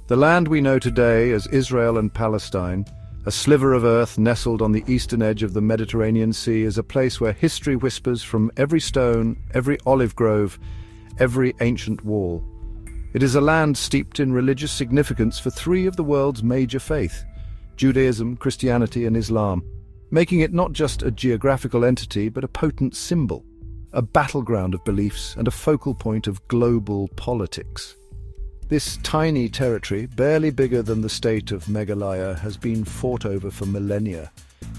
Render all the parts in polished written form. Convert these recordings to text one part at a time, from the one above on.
The land we know today as Israel and Palestine, a sliver of earth nestled on the eastern edge of the Mediterranean Sea, is a place where history whispers from every stone, every olive grove, every ancient wall. It is a land steeped in religious significance for three of the world's major faiths, Judaism, Christianity, and Islam, making it not just a geographical entity but a potent symbol, a battleground of beliefs and a focal point of global politics. This tiny territory, barely bigger than the state of Meghalaya, has been fought over for millennia,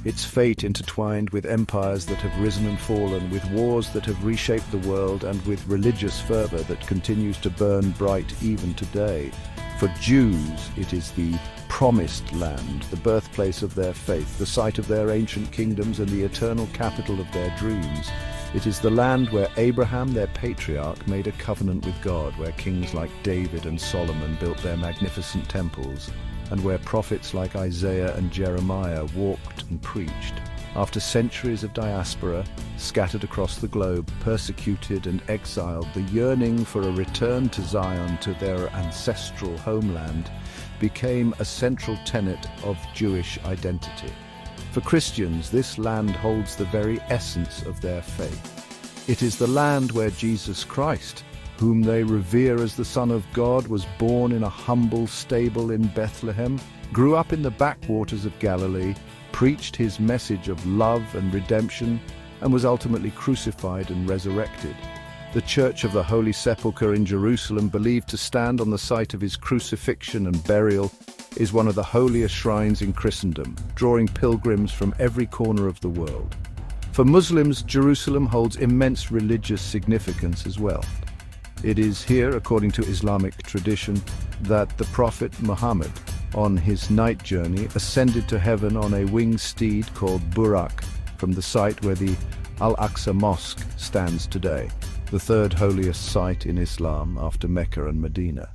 its fate intertwined with empires that have risen and fallen, with wars that have reshaped the world, and with religious fervor that continues to burn bright even today. For Jews, it is the promised land, the birthplace of their faith, the site of their ancient kingdoms and the eternal capital of their dreams. It is the land where Abraham, their patriarch, made a covenant with God, where kings like David and Solomon built their magnificent temples, and where prophets like Isaiah and Jeremiah walked and preached. After centuries of diaspora, scattered across the globe, persecuted and exiled, the yearning for a return to Zion, to their ancestral homeland, became a central tenet of Jewish identity. For Christians, this land holds the very essence of their faith. It is the land where Jesus Christ, whom they revere as the Son of God, was born in a humble stable in Bethlehem, grew up in the backwaters of Galilee, preached his message of love and redemption, and was ultimately crucified and resurrected. The Church of the Holy Sepulchre in Jerusalem, believed to stand on the site of his crucifixion and burial, is one of the holiest shrines in Christendom, drawing pilgrims from every corner of the world. For Muslims, Jerusalem holds immense religious significance as well. It is here, according to Islamic tradition, that the Prophet Muhammad, on his night journey, ascended to heaven on a winged steed called Burak, from the site where the Al-Aqsa Mosque stands today, the third holiest site in Islam after Mecca and Medina.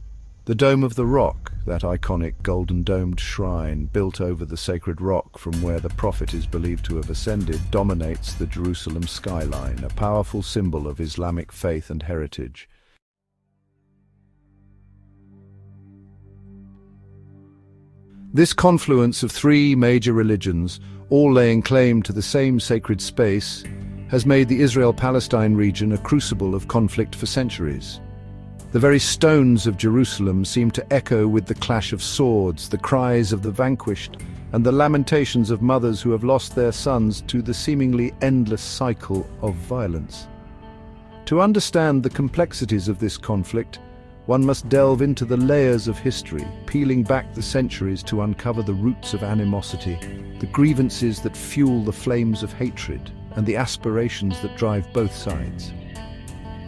The Dome of the Rock, that iconic golden-domed shrine built over the sacred rock from where the Prophet is believed to have ascended, dominates the Jerusalem skyline, a powerful symbol of Islamic faith and heritage. This confluence of three major religions, all laying claim to the same sacred space, has made the Israel-Palestine region a crucible of conflict for centuries. The very stones of Jerusalem seem to echo with the clash of swords, the cries of the vanquished, and the lamentations of mothers who have lost their sons to the seemingly endless cycle of violence. To understand the complexities of this conflict, one must delve into the layers of history, peeling back the centuries to uncover the roots of animosity, the grievances that fuel the flames of hatred, and the aspirations that drive both sides.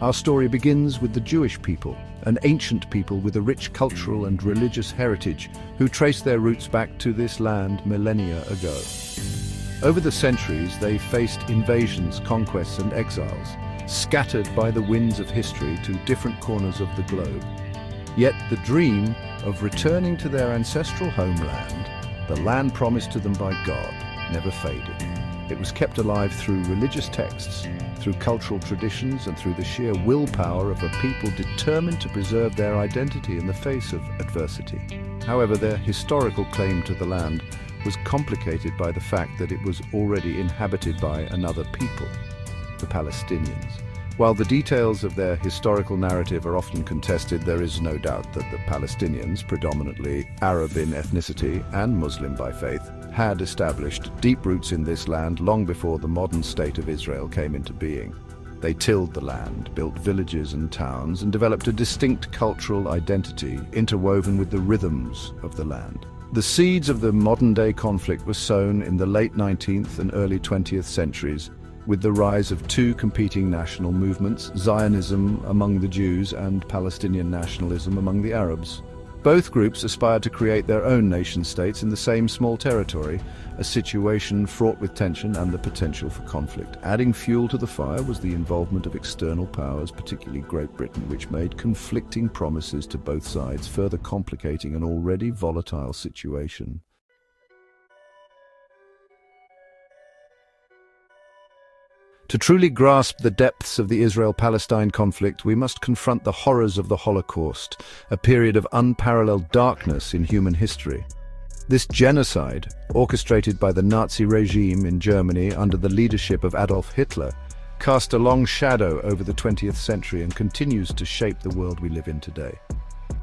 Our story begins with the Jewish people, an ancient people with a rich cultural and religious heritage who trace their roots back to this land millennia ago. Over the centuries, they faced invasions, conquests, and exiles, scattered by the winds of history to different corners of the globe. Yet the dream of returning to their ancestral homeland, the land promised to them by God, never faded. It was kept alive through religious texts, through cultural traditions, and through the sheer willpower of a people determined to preserve their identity in the face of adversity. However, their historical claim to the land was complicated by the fact that it was already inhabited by another people, the Palestinians. While the details of their historical narrative are often contested, there is no doubt that the Palestinians, predominantly Arab in ethnicity and Muslim by faith, had established deep roots in this land long before the modern state of Israel came into being. They tilled the land, built villages and towns, and developed a distinct cultural identity interwoven with the rhythms of the land. The seeds of the modern-day conflict were sown in the late 19th and early 20th centuries, with the rise of two competing national movements, Zionism among the Jews and Palestinian nationalism among the Arabs. Both groups aspired to create their own nation-states in the same small territory, a situation fraught with tension and the potential for conflict. Adding fuel to the fire was the involvement of external powers, particularly Great Britain, which made conflicting promises to both sides, further complicating an already volatile situation. To truly grasp the depths of the Israel-Palestine conflict, we must confront the horrors of the Holocaust, a period of unparalleled darkness in human history. This genocide, orchestrated by the Nazi regime in Germany under the leadership of Adolf Hitler, cast a long shadow over the 20th century and continues to shape the world we live in today.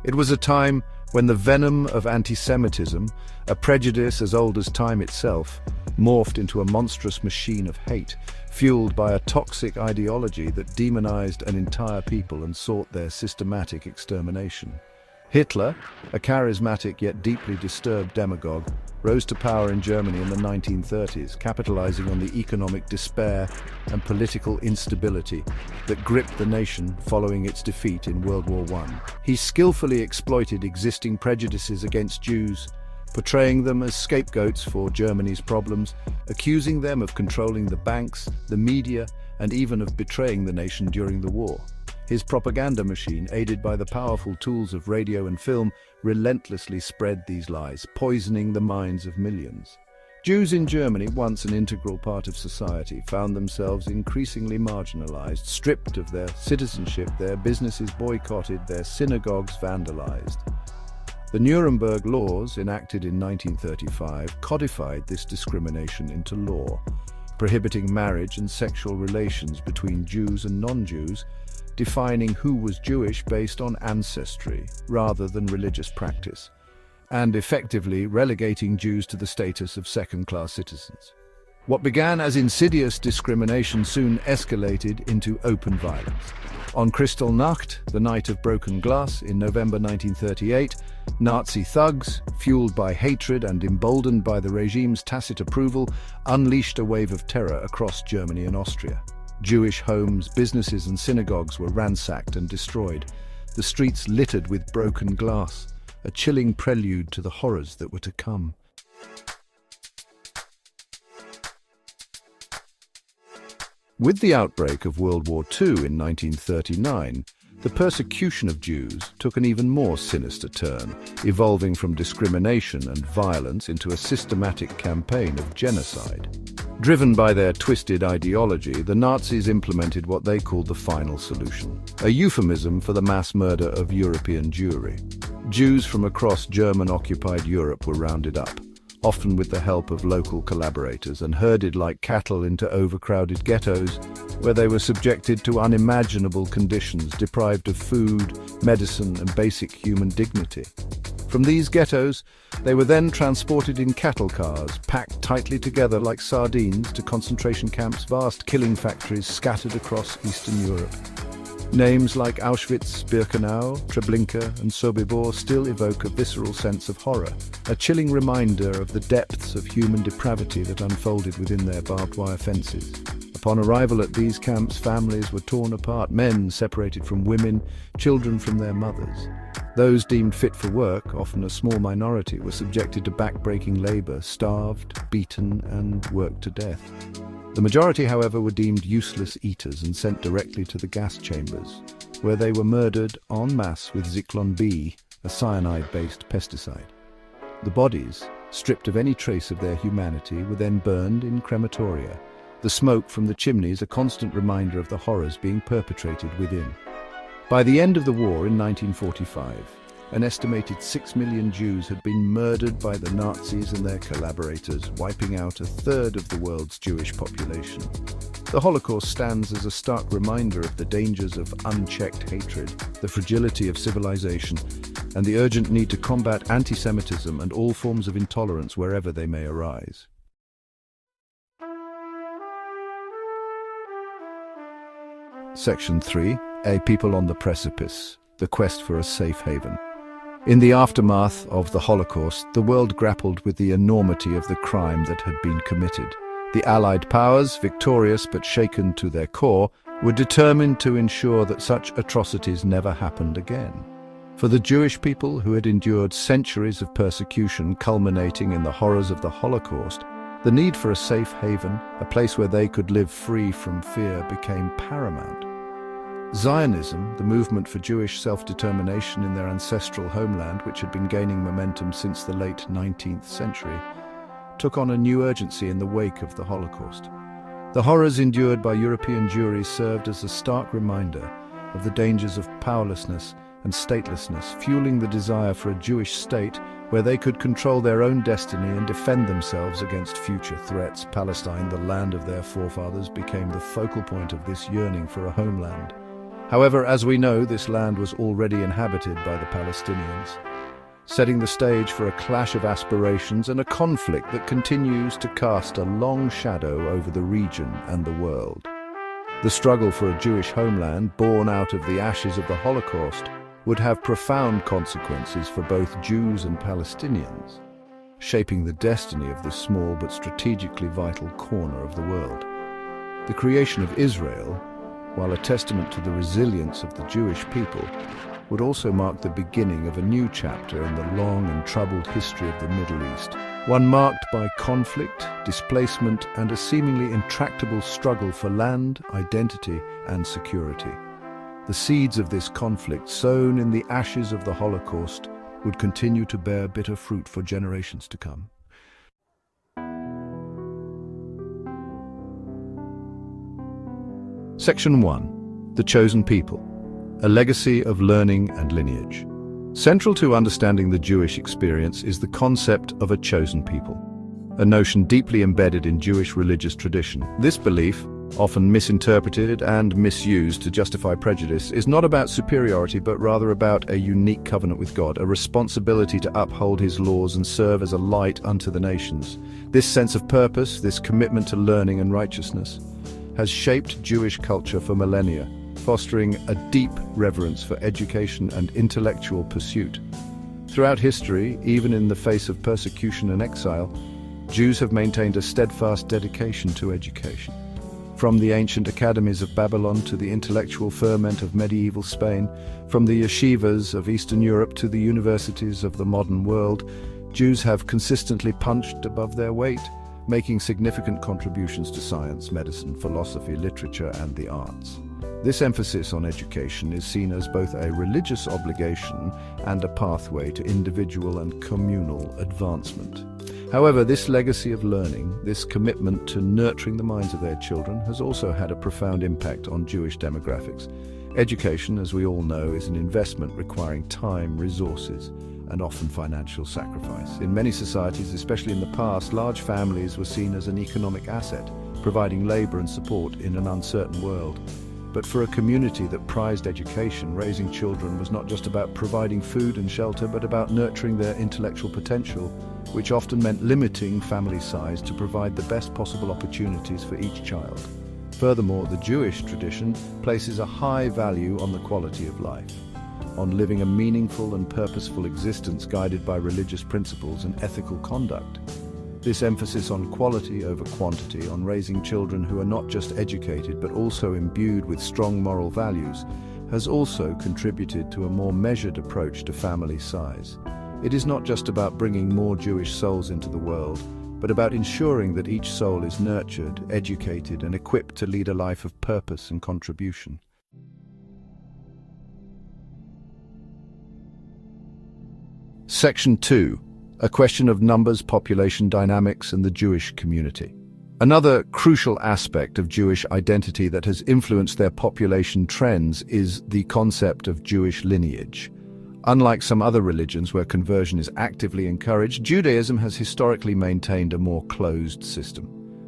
It was a time when the venom of anti-Semitism, a prejudice as old as time itself, morphed into a monstrous machine of hate, fueled by a toxic ideology that demonized an entire people and sought their systematic extermination. Hitler, a charismatic yet deeply disturbed demagogue, rose to power in Germany in the 1930s, capitalizing on the economic despair and political instability that gripped the nation following its defeat in World War I. He skillfully exploited existing prejudices against Jews, portraying them as scapegoats for Germany's problems, accusing them of controlling the banks, the media, and even of betraying the nation during the war. His propaganda machine, aided by the powerful tools of radio and film, relentlessly spread these lies, poisoning the minds of millions. Jews in Germany, once an integral part of society, found themselves increasingly marginalized, stripped of their citizenship, their businesses boycotted, their synagogues vandalized. The Nuremberg laws, enacted in 1935, codified this discrimination into law, prohibiting marriage and sexual relations between Jews and non-Jews, defining who was Jewish based on ancestry rather than religious practice, and effectively relegating Jews to the status of second-class citizens. What began as insidious discrimination soon escalated into open violence. On Kristallnacht, the night of broken glass, in November 1938, Nazi thugs, fueled by hatred and emboldened by the regime's tacit approval, unleashed a wave of terror across Germany and Austria. Jewish homes, businesses and synagogues were ransacked and destroyed, the streets littered with broken glass, a chilling prelude to the horrors that were to come. With the outbreak of World War II in 1939, the persecution of Jews took an even more sinister turn, evolving from discrimination and violence into a systematic campaign of genocide. Driven by their twisted ideology, the Nazis implemented what they called the final solution, a euphemism for the mass murder of European Jewry. Jews from across German-occupied Europe were rounded up, often with the help of local collaborators, and herded like cattle into overcrowded ghettos, where they were subjected to unimaginable conditions, deprived of food, medicine, and basic human dignity. From these ghettos, they were then transported in cattle cars, packed tightly together like sardines, to concentration camps, vast killing factories scattered across Eastern Europe. Names like Auschwitz, Birkenau, Treblinka, and Sobibor still evoke a visceral sense of horror, a chilling reminder of the depths of human depravity that unfolded within their barbed wire fences. Upon arrival at these camps, families were torn apart, men separated from women, children from their mothers. Those deemed fit for work, often a small minority, were subjected to back-breaking labor, starved, beaten, and worked to death. The majority, however, were deemed useless eaters and sent directly to the gas chambers, where they were murdered en masse with Zyklon B, a cyanide-based pesticide. The bodies, stripped of any trace of their humanity, were then burned in crematoria, the smoke from the chimneys a constant reminder of the horrors being perpetrated within. By the end of the war in 1945, an estimated 6 million Jews had been murdered by the Nazis and their collaborators, wiping out a third of the world's Jewish population. The Holocaust stands as a stark reminder of the dangers of unchecked hatred, the fragility of civilization, and the urgent need to combat anti-Semitism and all forms of intolerance wherever they may arise. Section 3. A People on the Precipice, the Quest for a Safe Haven. In the aftermath of the Holocaust, the world grappled with the enormity of the crime that had been committed. The Allied powers, victorious but shaken to their core, were determined to ensure that such atrocities never happened again. For the Jewish people, who had endured centuries of persecution culminating in the horrors of the Holocaust, the need for a safe haven, a place where they could live free from fear, became paramount. Zionism, the movement for Jewish self-determination in their ancestral homeland, which had been gaining momentum since the late 19th century, took on a new urgency in the wake of the Holocaust. The horrors endured by European Jewry served as a stark reminder of the dangers of powerlessness and statelessness, fueling the desire for a Jewish state where they could control their own destiny and defend themselves against future threats. Palestine, the land of their forefathers, became the focal point of this yearning for a homeland. However, as we know, this land was already inhabited by the Palestinians, setting the stage for a clash of aspirations and a conflict that continues to cast a long shadow over the region and the world. The struggle for a Jewish homeland, born out of the ashes of the Holocaust, would have profound consequences for both Jews and Palestinians, shaping the destiny of this small but strategically vital corner of the world. The creation of Israel, while a testament to the resilience of the Jewish people, would also mark the beginning of a new chapter in the long and troubled history of the Middle East, one marked by conflict, displacement, and a seemingly intractable struggle for land, identity, and security. The seeds of this conflict, sown in the ashes of the Holocaust, would continue to bear bitter fruit for generations to come. Section 1. The Chosen People. A legacy of learning and lineage. Central to understanding the Jewish experience is the concept of a chosen people, a notion deeply embedded in Jewish religious tradition. This belief, often misinterpreted and misused to justify prejudice, is not about superiority but rather about a unique covenant with God, a responsibility to uphold His laws and serve as a light unto the nations. This sense of purpose, this commitment to learning and righteousness, has shaped Jewish culture for millennia, fostering a deep reverence for education and intellectual pursuit. Throughout history, even in the face of persecution and exile, Jews have maintained a steadfast dedication to education. From the ancient academies of Babylon to the intellectual ferment of medieval Spain, from the yeshivas of Eastern Europe to the universities of the modern world, Jews have consistently punched above their weight, making significant contributions to science, medicine, philosophy, literature, and the arts. This emphasis on education is seen as both a religious obligation and a pathway to individual and communal advancement. However, this legacy of learning, this commitment to nurturing the minds of their children, has also had a profound impact on Jewish demographics. Education, as we all know, is an investment requiring time, resources, and often financial sacrifice. In many societies, especially in the past, large families were seen as an economic asset, providing labor and support in an uncertain world. But for a community that prized education, raising children was not just about providing food and shelter, but about nurturing their intellectual potential, which often meant limiting family size to provide the best possible opportunities for each child. Furthermore, the Jewish tradition places a high value on the quality of life, on living a meaningful and purposeful existence guided by religious principles and ethical conduct. This emphasis on quality over quantity, on raising children who are not just educated but also imbued with strong moral values, has also contributed to a more measured approach to family size. It is not just about bringing more Jewish souls into the world, but about ensuring that each soul is nurtured, educated, and equipped to lead a life of purpose and contribution. Section 2. A question of numbers, population dynamics, and the Jewish community. Another crucial aspect of Jewish identity that has influenced their population trends is the concept of Jewish lineage. Unlike some other religions where conversion is actively encouraged, Judaism has historically maintained a more closed system.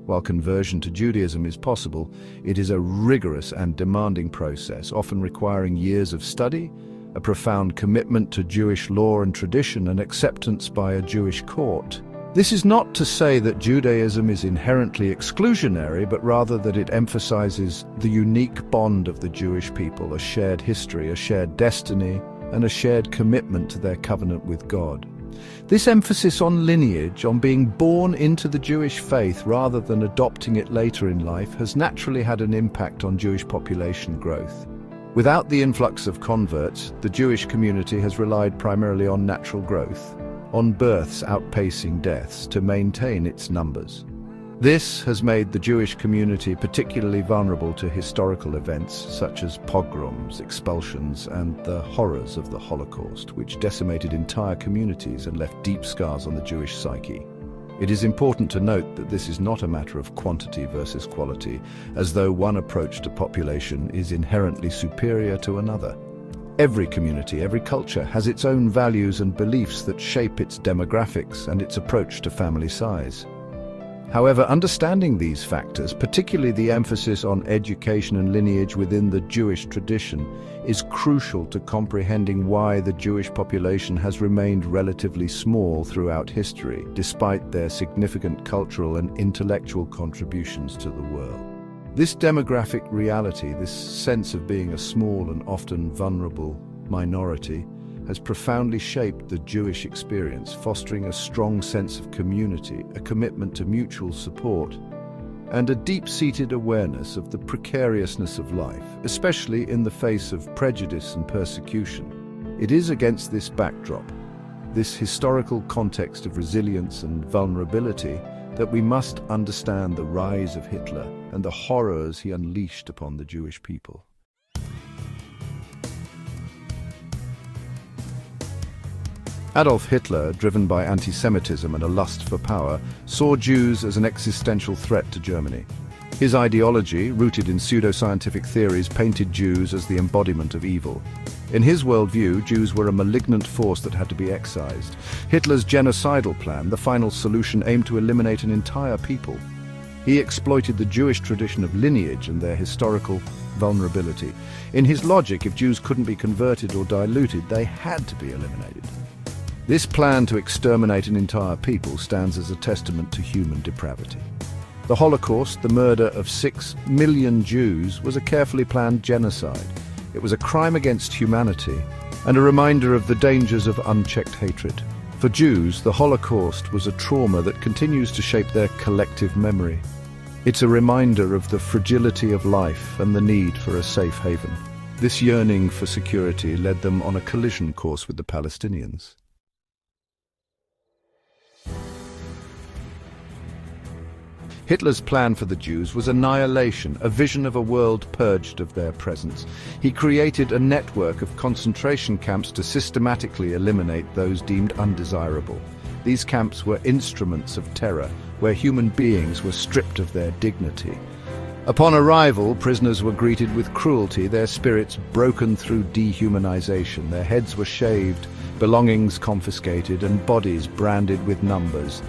While conversion to Judaism is possible, it is a rigorous and demanding process, often requiring years of study, a profound commitment to Jewish law and tradition, and acceptance by a Jewish court. This is not to say that Judaism is inherently exclusionary, but rather that it emphasizes the unique bond of the Jewish people, a shared history, a shared destiny, and a shared commitment to their covenant with God. This emphasis on lineage, on being born into the Jewish faith rather than adopting it later in life, has naturally had an impact on Jewish population growth. Without the influx of converts, the Jewish community has relied primarily on natural growth, on births outpacing deaths to maintain its numbers. This has made the Jewish community particularly vulnerable to historical events such as pogroms, expulsions, and the horrors of the Holocaust, which decimated entire communities and left deep scars on the Jewish psyche. It is important to note that this is not a matter of quantity versus quality, as though one approach to population is inherently superior to another. Every community, every culture has its own values and beliefs that shape its demographics and its approach to family size. However, understanding these factors, particularly the emphasis on education and lineage within the Jewish tradition, is crucial to comprehending why the Jewish population has remained relatively small throughout history, despite their significant cultural and intellectual contributions to the world. This demographic reality, this sense of being a small and often vulnerable minority, has profoundly shaped the Jewish experience, fostering a strong sense of community, a commitment to mutual support, and a deep-seated awareness of the precariousness of life, especially in the face of prejudice and persecution. It is against this backdrop, this historical context of resilience and vulnerability, that we must understand the rise of Hitler and the horrors he unleashed upon the Jewish people. Adolf Hitler, driven by anti-Semitism and a lust for power, saw Jews as an existential threat to Germany. His ideology, rooted in pseudoscientific theories, painted Jews as the embodiment of evil. In his worldview, Jews were a malignant force that had to be excised. Hitler's genocidal plan, the final solution, aimed to eliminate an entire people. He exploited the Jewish tradition of lineage and their historical vulnerability. In his logic, if Jews couldn't be converted or diluted, they had to be eliminated. This plan to exterminate an entire people stands as a testament to human depravity. The Holocaust, the murder of 6 million Jews, was a carefully planned genocide. It was a crime against humanity and a reminder of the dangers of unchecked hatred. For Jews, the Holocaust was a trauma that continues to shape their collective memory. It's a reminder of the fragility of life and the need for a safe haven. This yearning for security led them on a collision course with the Palestinians. Hitler's plan for the Jews was annihilation, a vision of a world purged of their presence. He created a network of concentration camps to systematically eliminate those deemed undesirable. These camps were instruments of terror, where human beings were stripped of their dignity. Upon arrival, prisoners were greeted with cruelty, their spirits broken through dehumanization. Their heads were shaved, belongings confiscated, and bodies branded with numbers.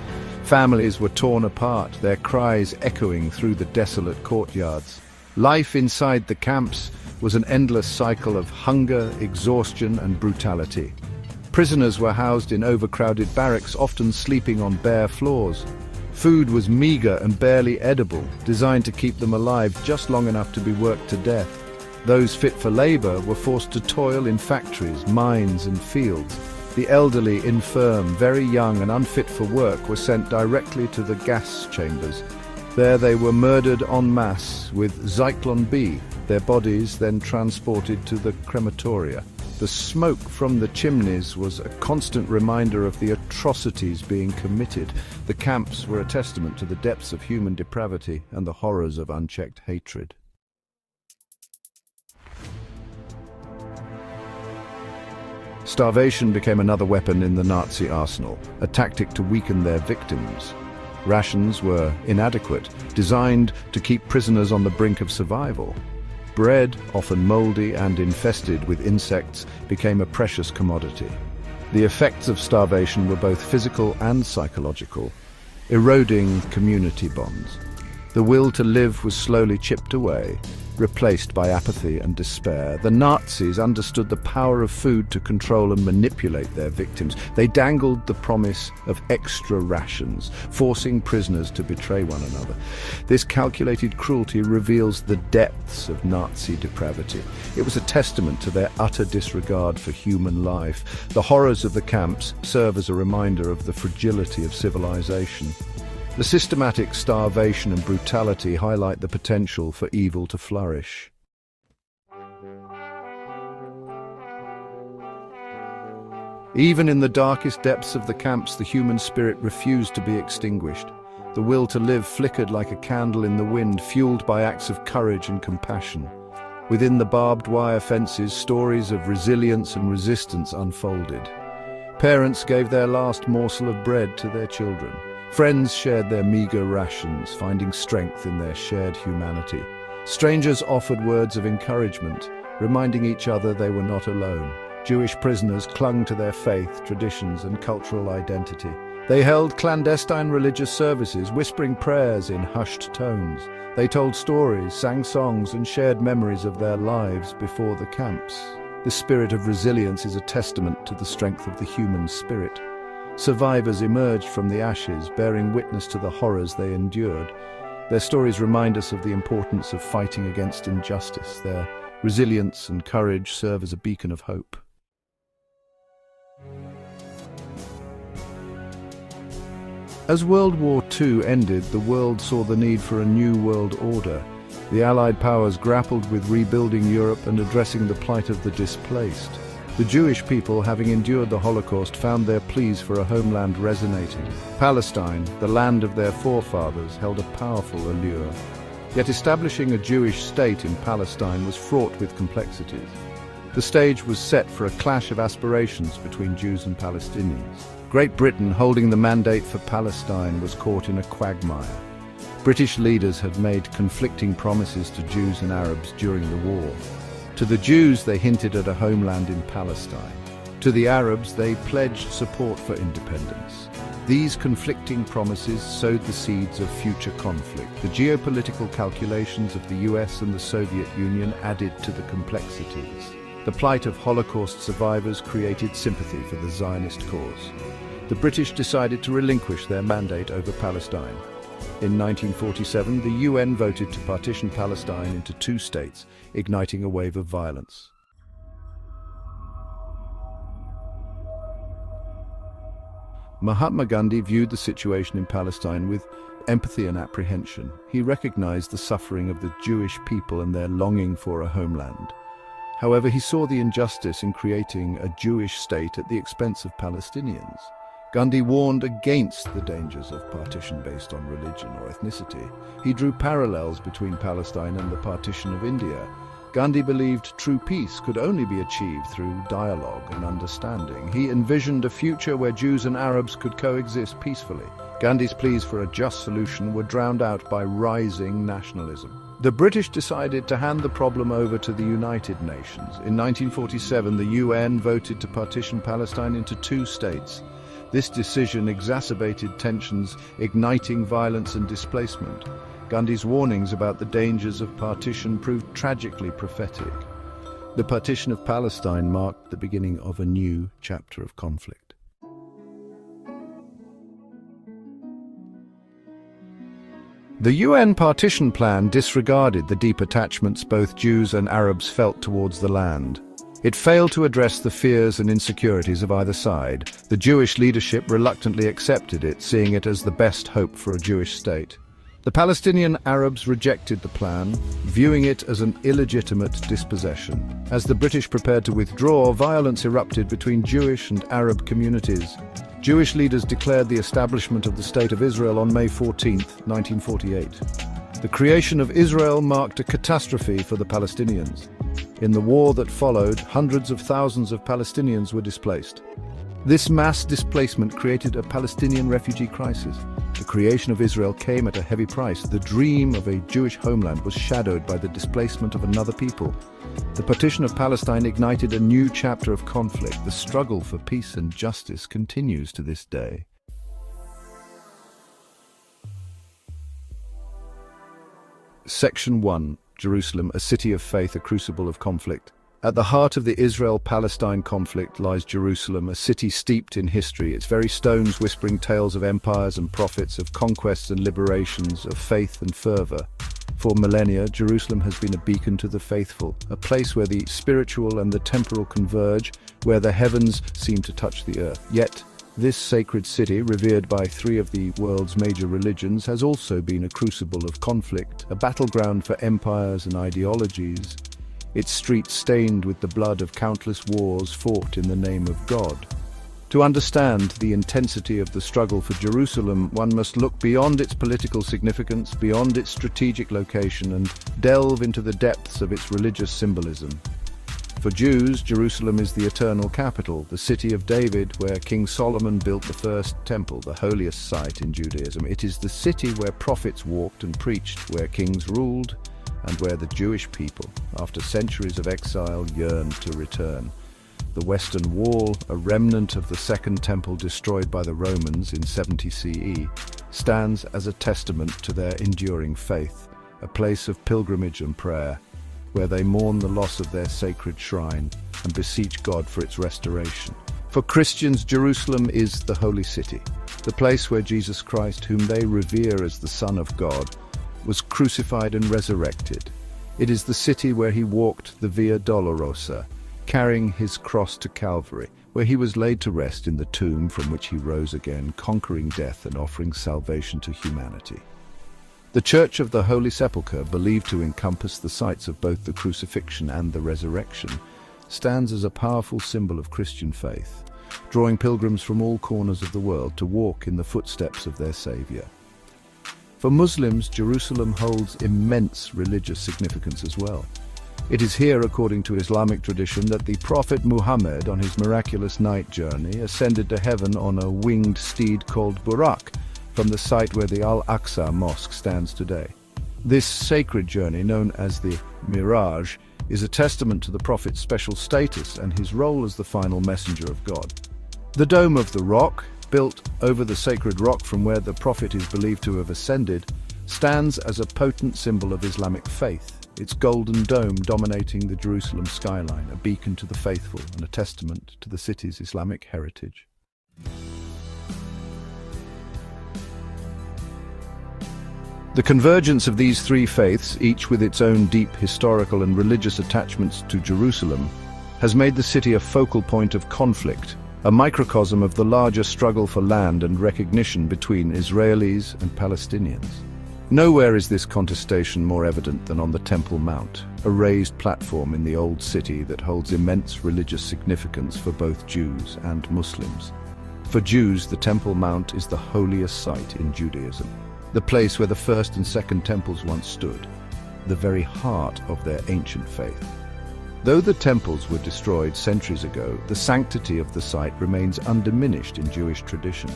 Families were torn apart, their cries echoing through the desolate courtyards. Life inside the camps was an endless cycle of hunger, exhaustion, and brutality. Prisoners were housed in overcrowded barracks, often sleeping on bare floors. Food was meager and barely edible, designed to keep them alive just long enough to be worked to death. Those fit for labor were forced to toil in factories, mines, and fields. The elderly, infirm, very young and unfit for work were sent directly to the gas chambers. There they were murdered en masse with Zyklon B, their bodies then transported to the crematoria. The smoke from the chimneys was a constant reminder of the atrocities being committed. The camps were a testament to the depths of human depravity and the horrors of unchecked hatred. Starvation became another weapon in the Nazi arsenal, a tactic to weaken their victims. Rations were inadequate, designed to keep prisoners on the brink of survival. Bread, often moldy and infested with insects, became a precious commodity. The effects of starvation were both physical and psychological, eroding community bonds. The will to live was slowly chipped away, replaced by apathy and despair. The Nazis understood the power of food to control and manipulate their victims. They dangled the promise of extra rations, forcing prisoners to betray one another. This calculated cruelty reveals the depths of Nazi depravity. It was a testament to their utter disregard for human life. The horrors of the camps serve as a reminder of the fragility of civilization. The systematic starvation and brutality highlight the potential for evil to flourish. Even in the darkest depths of the camps, the human spirit refused to be extinguished. The will to live flickered like a candle in the wind, fueled by acts of courage and compassion. Within the barbed wire fences, stories of resilience and resistance unfolded. Parents gave their last morsel of bread to their children. Friends shared their meager rations, finding strength in their shared humanity. Strangers offered words of encouragement, reminding each other they were not alone. Jewish prisoners clung to their faith, traditions, and cultural identity. They held clandestine religious services, whispering prayers in hushed tones. They told stories, sang songs, and shared memories of their lives before the camps. This spirit of resilience is a testament to the strength of the human spirit. Survivors emerged from the ashes, bearing witness to the horrors they endured. Their stories remind us of the importance of fighting against injustice. Their resilience and courage serve as a beacon of hope. As World War II ended, the world saw the need for a new world order. The Allied powers grappled with rebuilding Europe and addressing the plight of the displaced. The Jewish people, having endured the Holocaust, found their pleas for a homeland resonating. Palestine, the land of their forefathers, held a powerful allure. Yet establishing a Jewish state in Palestine was fraught with complexities. The stage was set for a clash of aspirations between Jews and Palestinians. Great Britain, holding the mandate for Palestine, was caught in a quagmire. British leaders had made conflicting promises to Jews and Arabs during the war. To the Jews, they hinted at a homeland in Palestine. To the Arabs, they pledged support for independence. These conflicting promises sowed the seeds of future conflict. The geopolitical calculations of the US and the Soviet Union added to the complexities. The plight of Holocaust survivors created sympathy for the Zionist cause. The British decided to relinquish their mandate over Palestine. In 1947, the UN voted to partition Palestine into two states, igniting a wave of violence. Mahatma Gandhi viewed the situation in Palestine with empathy and apprehension. He recognized the suffering of the Jewish people and their longing for a homeland. However, he saw the injustice in creating a Jewish state at the expense of Palestinians. Gandhi warned against the dangers of partition based on religion or ethnicity. He drew parallels between Palestine and the partition of India. Gandhi believed true peace could only be achieved through dialogue and understanding. He envisioned a future where Jews and Arabs could coexist peacefully. Gandhi's pleas for a just solution were drowned out by rising nationalism. The British decided to hand the problem over to the United Nations. In 1947, the UN voted to partition Palestine into two states. This decision exacerbated tensions, igniting violence and displacement. Gandhi's warnings about the dangers of partition proved tragically prophetic. The partition of Palestine marked the beginning of a new chapter of conflict. The UN partition plan disregarded the deep attachments both Jews and Arabs felt towards the land. It failed to address the fears and insecurities of either side. The Jewish leadership reluctantly accepted it, seeing it as the best hope for a Jewish state. The Palestinian Arabs rejected the plan, viewing it as an illegitimate dispossession. As the British prepared to withdraw, violence erupted between Jewish and Arab communities. Jewish leaders declared the establishment of the State of Israel on May 14, 1948. The creation of Israel marked a catastrophe for the Palestinians. In the war that followed, hundreds of thousands of Palestinians were displaced. This mass displacement created a Palestinian refugee crisis. The creation of Israel came at a heavy price. The dream of a Jewish homeland was shadowed by the displacement of another people. The partition of Palestine ignited a new chapter of conflict. The struggle for peace and justice continues to this day. Section 1. Jerusalem, a city of faith, a crucible of conflict. At the heart of the Israel-Palestine conflict lies Jerusalem, a city steeped in history, its very stones whispering tales of empires and prophets, of conquests and liberations, of faith and fervor. For millennia, Jerusalem has been a beacon to the faithful, a place where the spiritual and the temporal converge, where the heavens seem to touch the earth. Yet, this sacred city, revered by three of the world's major religions, has also been a crucible of conflict, a battleground for empires and ideologies. Its streets stained with the blood of countless wars fought in the name of God. To understand the intensity of the struggle for Jerusalem, one must look beyond its political significance, beyond its strategic location, and delve into the depths of its religious symbolism. For Jews, Jerusalem is the eternal capital, the city of David, where King Solomon built the first temple, the holiest site in Judaism. It is the city where prophets walked and preached, where kings ruled, and where the Jewish people, after centuries of exile, yearned to return. The Western Wall, a remnant of the Second Temple destroyed by the Romans in 70 CE, stands as a testament to their enduring faith, a place of pilgrimage and prayer, where they mourn the loss of their sacred shrine and beseech God for its restoration. For Christians, Jerusalem is the holy city, the place where Jesus Christ, whom they revere as the Son of God, was crucified and resurrected. It is the city where he walked the Via Dolorosa, carrying his cross to Calvary, where he was laid to rest in the tomb from which he rose again, conquering death and offering salvation to humanity. The Church of the Holy Sepulchre, believed to encompass the sites of both the crucifixion and the resurrection, stands as a powerful symbol of Christian faith, drawing pilgrims from all corners of the world to walk in the footsteps of their Saviour. For Muslims, Jerusalem holds immense religious significance as well. It is here, according to Islamic tradition, that the Prophet Muhammad, on his miraculous night journey, ascended to heaven on a winged steed called Burak, from the site where the Al-Aqsa Mosque stands today. This sacred journey, known as the Miraj, is a testament to the Prophet's special status and his role as the final messenger of God. The Dome of the Rock, built over the sacred rock from where the Prophet is believed to have ascended, stands as a potent symbol of Islamic faith, its golden dome dominating the Jerusalem skyline, a beacon to the faithful and a testament to the city's Islamic heritage. The convergence of these three faiths, each with its own deep historical and religious attachments to Jerusalem, has made the city a focal point of conflict, a microcosm of the larger struggle for land and recognition between Israelis and Palestinians. Nowhere is this contestation more evident than on the Temple Mount, a raised platform in the old city that holds immense religious significance for both Jews and Muslims. For Jews, the Temple Mount is the holiest site in Judaism, the place where the first and second temples once stood, the very heart of their ancient faith. Though the temples were destroyed centuries ago, the sanctity of the site remains undiminished in Jewish tradition.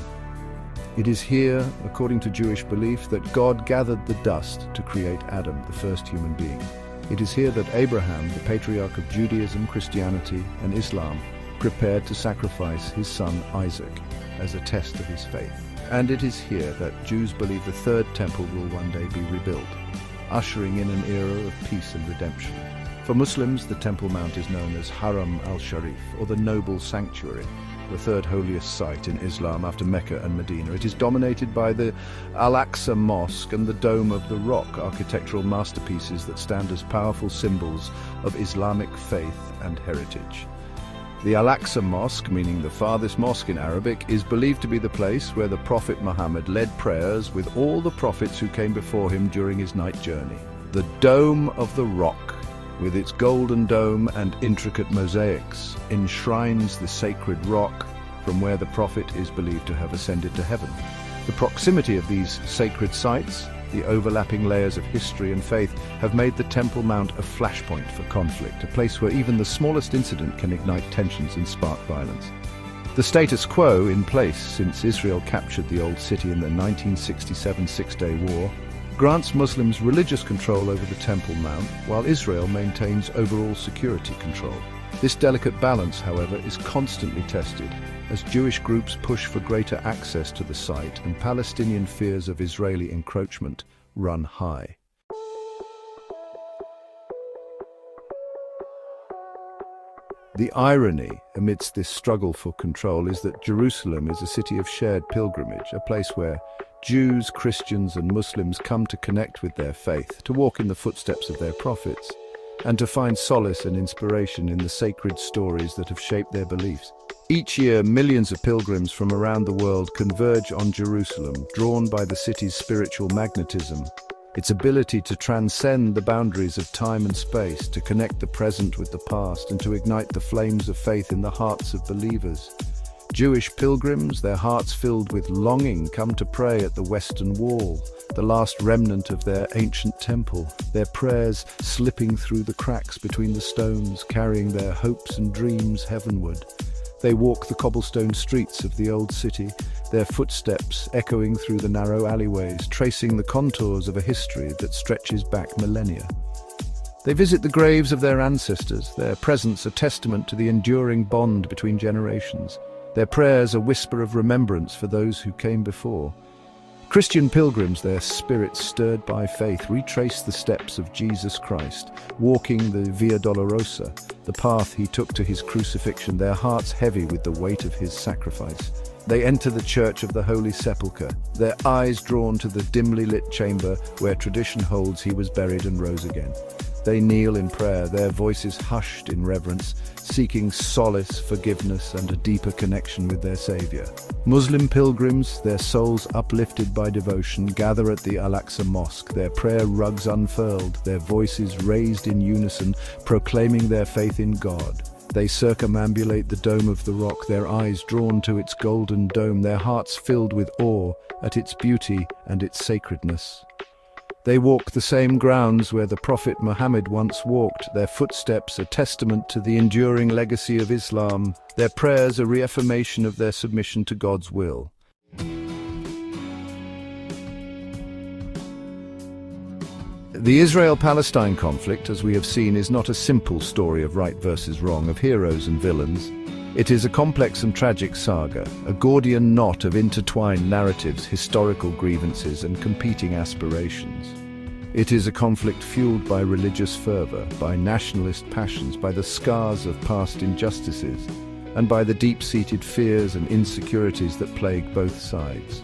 It is here, according to Jewish belief, that God gathered the dust to create Adam, the first human being. It is here that Abraham, the patriarch of Judaism, Christianity, and Islam, prepared to sacrifice his son Isaac as a test of his faith. And it is here that Jews believe the third temple will one day be rebuilt, ushering in an era of peace and redemption. For Muslims, the Temple Mount is known as Haram al-Sharif, or the Noble Sanctuary, the third holiest site in Islam after Mecca and Medina. It is dominated by the Al-Aqsa Mosque and the Dome of the Rock, architectural masterpieces that stand as powerful symbols of Islamic faith and heritage. The Al-Aqsa Mosque, meaning the farthest mosque in Arabic, is believed to be the place where the Prophet Muhammad led prayers with all the prophets who came before him during his night journey. The Dome of the Rock, with its golden dome and intricate mosaics, enshrines the sacred rock from where the Prophet is believed to have ascended to heaven. The proximity of these sacred sites, the overlapping layers of history and faith, have made the Temple Mount a flashpoint for conflict, a place where even the smallest incident can ignite tensions and spark violence. The status quo in place since Israel captured the old city in the 1967 Six-Day War grants Muslims religious control over the Temple Mount, while Israel maintains overall security control. This delicate balance, however, is constantly tested as Jewish groups push for greater access to the site and Palestinian fears of Israeli encroachment run high. The irony amidst this struggle for control is that Jerusalem is a city of shared pilgrimage, a place where Jews, Christians, and Muslims come to connect with their faith, to walk in the footsteps of their prophets, and to find solace and inspiration in the sacred stories that have shaped their beliefs. Each year, millions of pilgrims from around the world converge on Jerusalem, drawn by the city's spiritual magnetism, its ability to transcend the boundaries of time and space, to connect the present with the past, and to ignite the flames of faith in the hearts of believers. Jewish pilgrims, their hearts filled with longing, come to pray at the Western Wall, the last remnant of their ancient temple, their prayers slipping through the cracks between the stones, carrying their hopes and dreams heavenward. They walk the cobblestone streets of the old city, their footsteps echoing through the narrow alleyways, tracing the contours of a history that stretches back millennia. They visit the graves of their ancestors, their presence a testament to the enduring bond between generations, their prayers a whisper of remembrance for those who came before. Christian pilgrims, their spirits stirred by faith, retrace the steps of Jesus Christ, walking the Via Dolorosa, the path he took to his crucifixion, their hearts heavy with the weight of his sacrifice. They enter the Church of the Holy Sepulchre, their eyes drawn to the dimly lit chamber where tradition holds he was buried and rose again. They kneel in prayer, their voices hushed in reverence, seeking solace, forgiveness, and a deeper connection with their Savior. Muslim pilgrims, their souls uplifted by devotion, gather at the Al-Aqsa Mosque, their prayer rugs unfurled, their voices raised in unison, proclaiming their faith in God. They circumambulate the Dome of the Rock, their eyes drawn to its golden dome, their hearts filled with awe at its beauty and its sacredness. They walk the same grounds where the Prophet Muhammad once walked, their footsteps a testament to the enduring legacy of Islam, their prayers a reaffirmation of their submission to God's will. The Israel-Palestine conflict, as we have seen, is not a simple story of right versus wrong, of heroes and villains. It is a complex and tragic saga, a Gordian knot of intertwined narratives, historical grievances, and competing aspirations. It is a conflict fueled by religious fervor, by nationalist passions, by the scars of past injustices, and by the deep-seated fears and insecurities that plague both sides.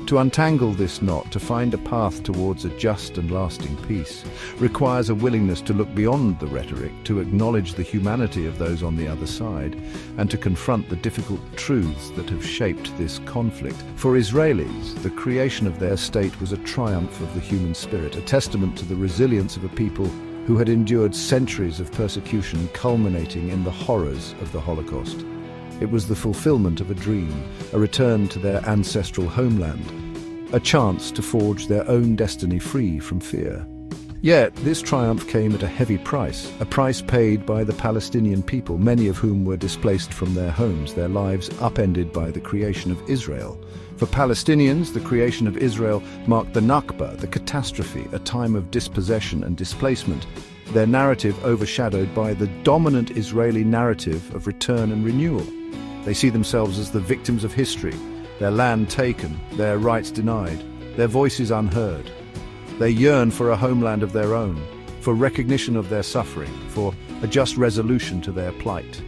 To untangle this knot, to find a path towards a just and lasting peace, requires a willingness to look beyond the rhetoric, to acknowledge the humanity of those on the other side, and to confront the difficult truths that have shaped this conflict. For Israelis, the creation of their state was a triumph of the human spirit, a testament to the resilience of a people who had endured centuries of persecution, culminating in the horrors of the Holocaust. It was the fulfillment of a dream, a return to their ancestral homeland, a chance to forge their own destiny free from fear. Yet, this triumph came at a heavy price, a price paid by the Palestinian people, many of whom were displaced from their homes, their lives upended by the creation of Israel. For Palestinians, the creation of Israel marked the Nakba, the catastrophe, a time of dispossession and displacement, their narrative overshadowed by the dominant Israeli narrative of return and renewal. They see themselves as the victims of history, their land taken, their rights denied, their voices unheard. They yearn for a homeland of their own, for recognition of their suffering, for a just resolution to their plight.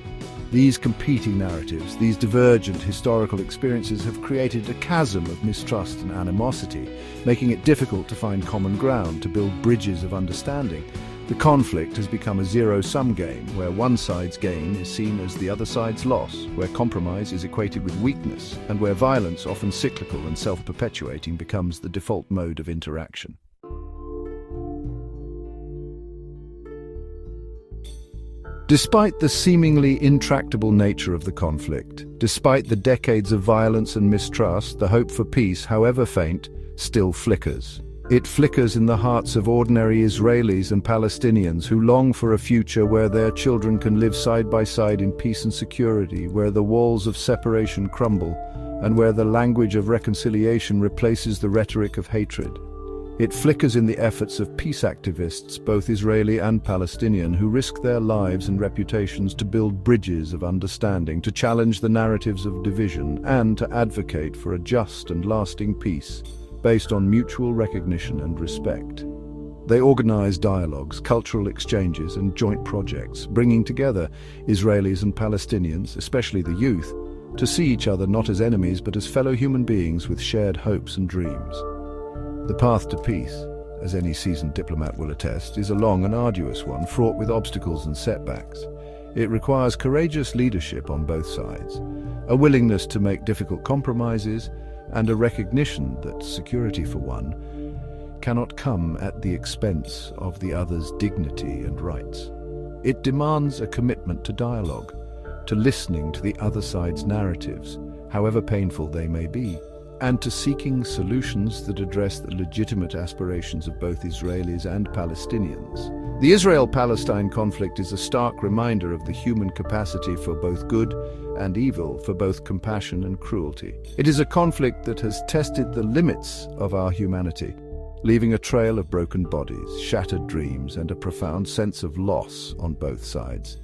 These competing narratives, these divergent historical experiences have created a chasm of mistrust and animosity, making it difficult to find common ground, to build bridges of understanding. The conflict has become a zero-sum game, where one side's gain is seen as the other side's loss, where compromise is equated with weakness, and where violence, often cyclical and self-perpetuating, becomes the default mode of interaction. Despite the seemingly intractable nature of the conflict, despite the decades of violence and mistrust, the hope for peace, however faint, still flickers. It flickers in the hearts of ordinary Israelis and Palestinians who long for a future where their children can live side by side in peace and security, where the walls of separation crumble, and where the language of reconciliation replaces the rhetoric of hatred. It flickers in the efforts of peace activists, both Israeli and Palestinian, who risk their lives and reputations to build bridges of understanding, to challenge the narratives of division, and to advocate for a just and lasting peace based on mutual recognition and respect. They organize dialogues, cultural exchanges, and joint projects, bringing together Israelis and Palestinians, especially the youth, to see each other not as enemies but as fellow human beings with shared hopes and dreams. The path to peace, as any seasoned diplomat will attest, is a long and arduous one, fraught with obstacles and setbacks. It requires courageous leadership on both sides, a willingness to make difficult compromises, and a recognition that security for one cannot come at the expense of the other's dignity and rights. It demands a commitment to dialogue, to listening to the other side's narratives, however painful they may be, and to seeking solutions that address the legitimate aspirations of both Israelis and Palestinians. The Israel-Palestine conflict is a stark reminder of the human capacity for both good and evil, for both compassion and cruelty. It is a conflict that has tested the limits of our humanity, leaving a trail of broken bodies, shattered dreams, and a profound sense of loss on both sides.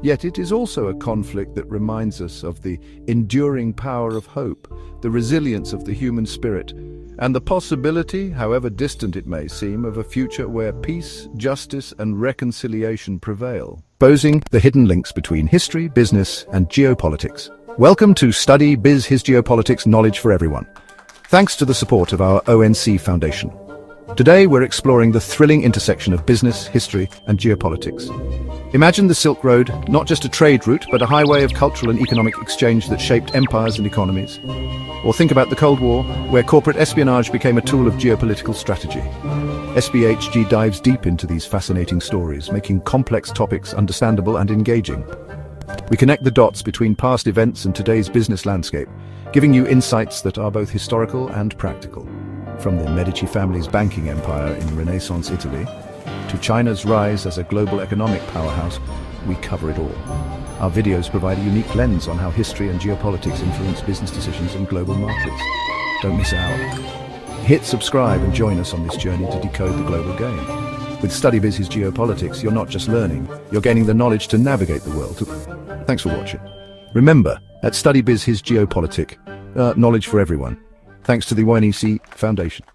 Yet it is also a conflict that reminds us of the enduring power of hope, the resilience of the human spirit, and the possibility, however distant it may seem, of a future where peace, justice, and reconciliation prevail. Exposing the hidden links between history, business, and geopolitics. Welcome to Study Biz His Geopolitics Knowledge for Everyone. Thanks to the support of our ONC Foundation. Today we're exploring the thrilling intersection of business, history, and geopolitics. Imagine the Silk Road, not just a trade route, but a highway of cultural and economic exchange that shaped empires and economies. Or think about the Cold War, where corporate espionage became a tool of geopolitical strategy. SBHG dives deep into these fascinating stories, making complex topics understandable and engaging. We connect the dots between past events and today's business landscape, giving you insights that are both historical and practical. From the Medici family's banking empire in Renaissance Italy to China's rise as a global economic powerhouse, we cover it all. Our videos provide a unique lens on how history and geopolitics influence business decisions in global markets. Don't miss out. Hit subscribe and join us on this journey to decode the global game. With Study Biz His Geopolitics, you're not just learning, you're gaining the knowledge to navigate the world. Thanks for watching. Remember, at Study Biz His Geopolitics, knowledge for everyone. Thanks to the ONC Foundation.